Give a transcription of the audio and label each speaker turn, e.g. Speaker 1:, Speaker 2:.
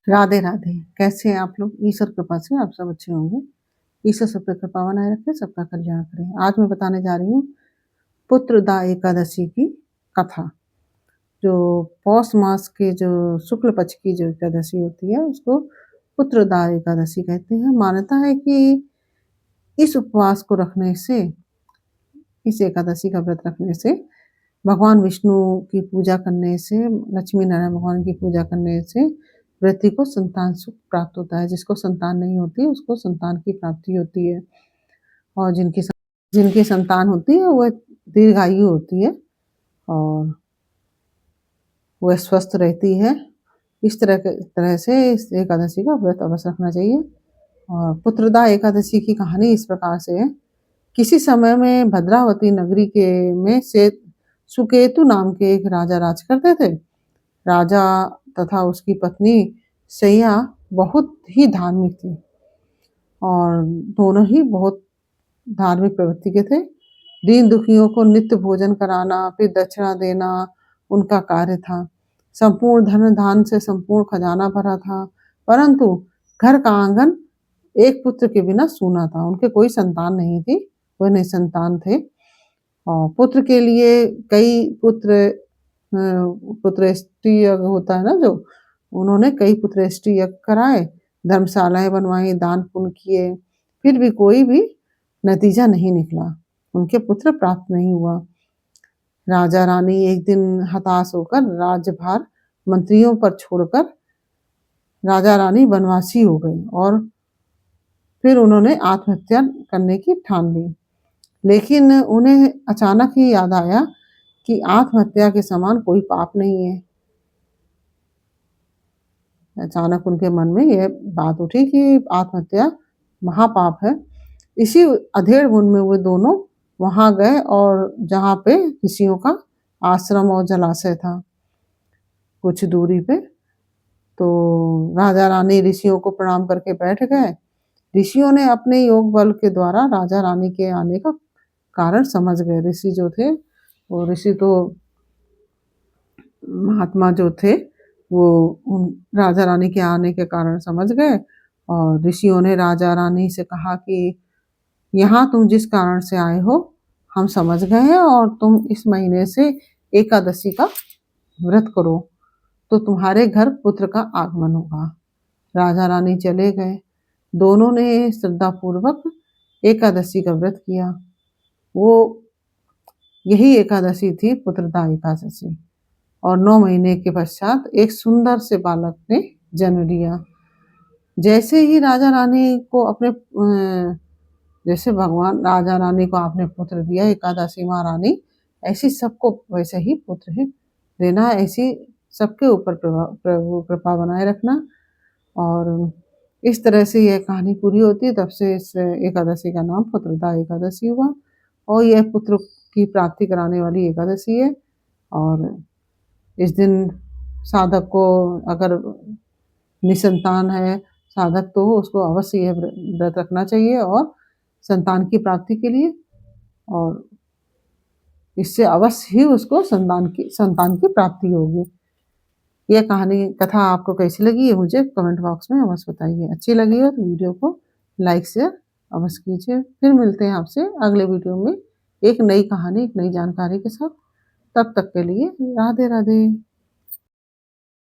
Speaker 1: राधे राधे। कैसे हैं आप लोग? ईश्वर कृपा से आप सब अच्छे होंगे। ईश्वर सब पे कृपा बनाए रखे, सबका कल्याण करे। आज मैं बताने जा रही हूँ पुत्रदा एकादशी की कथा। जो पौष मास के जो शुक्ल पक्ष की जो एकादशी होती है उसको पुत्रदा एकादशी कहते हैं। मान्यता है कि इस उपवास को रखने से, इस एकादशी का व्रत रखने से, भगवान विष्णु की पूजा करने से, लक्ष्मी नारायण भगवान की पूजा करने से व्यक्ति को संतान सुख प्राप्त होता है। जिसको संतान नहीं होती उसको संतान की प्राप्ति होती है, और जिनकी संतान होती है वह दीर्घायु होती है और वह स्वस्थ रहती है। इस तरह से इस एकादशी का व्रत अवश्य रखना चाहिए। और पुत्रदा एकादशी की कहानी इस प्रकार से है। किसी समय में भद्रावती नगरी के में से सुकेतु नाम के एक राजा राज करते थे। राजा तथा उसकी पत्नी सैया बहुत ही धार्मिक थी और दोनों ही बहुत धार्मिक प्रवृत्ति के थे। दीन दुखियों को नित्य भोजन कराना, फिर दक्षिणा देना उनका कार्य था। संपूर्ण धन धान से संपूर्ण खजाना भरा था, परंतु घर का आंगन एक पुत्र के बिना सूना था। उनके कोई संतान नहीं थी, वह निसंतान थे। और पुत्र के लिए कई पुत्रेष्टि यज्ञ होता है ना, जो उन्होंने कई पुत्रेष्टि यज्ञ कराए, धर्मशालाएं बनवाई, दान पुण्य किए, फिर भी कोई भी नतीजा नहीं निकला, उनके पुत्र प्राप्त नहीं हुआ। राजा रानी एक दिन हताश होकर राज्यभार मंत्रियों पर छोड़कर राजा रानी वनवासी हो गई और फिर उन्होंने आत्महत्या करने की ठान ली। लेकिन उन्हें अचानक ही याद आया कि आत्महत्या के समान कोई पाप नहीं है। अचानक उनके मन में यह बात उठी कि आत्महत्या महापाप है। इसी अधेड़ बुन में वे दोनों वहां गए और जहाँ पे ऋषियों का आश्रम और जलाशय था कुछ दूरी पे, तो राजा रानी ऋषियों को प्रणाम करके बैठ गए। ऋषियों ने अपने योग बल के द्वारा राजा रानी के आने का कारण समझ गए। ऋषि जो थे, वो ऋषि तो महात्मा जो थे, वो राजा रानी के आने के कारण समझ गए और ऋषियों ने राजा रानी से कहा कि यहाँ तुम जिस कारण से आए हो हम समझ गए हैं, और तुम इस महीने से एकादशी का व्रत करो तो तुम्हारे घर पुत्र का आगमन होगा। राजा रानी चले गए। दोनों ने श्रद्धा पूर्वक एकादशी का व्रत किया। वो यही एकादशी थी पुत्रदा एकादशी। और 9 महीने के पश्चात एक सुंदर से बालक ने जन्म लिया। जैसे ही राजा रानी को अपने जैसे भगवान राजा रानी को आपने पुत्र दिया एकादशी महारानी, ऐसी सबको वैसे ही पुत्र ही देना, ऐसी सबके ऊपर प्रभु कृपा बनाए रखना। और इस तरह से यह कहानी पूरी होती है। तब से इस एकादशी का नाम पुत्रदा एकादशी हुआ और यह पुत्र की प्राप्ति कराने वाली एकादशी है। और इस दिन साधक को, अगर निसंतान है साधक, तो उसको अवश्य यह व्रत रखना चाहिए और संतान की प्राप्ति के लिए, और इससे अवश्य ही उसको संतान की प्राप्ति होगी। यह कहानी कथा आपको कैसी लगी है मुझे कमेंट बॉक्स में अवश्य बताइए। अच्छी लगी हो तो वीडियो को लाइक शेयर अवश्य कीजिए। फिर मिलते हैं आपसे अगले वीडियो में एक नई कहानी, एक नई जानकारी के साथ। तब तक के लिए राधे राधे।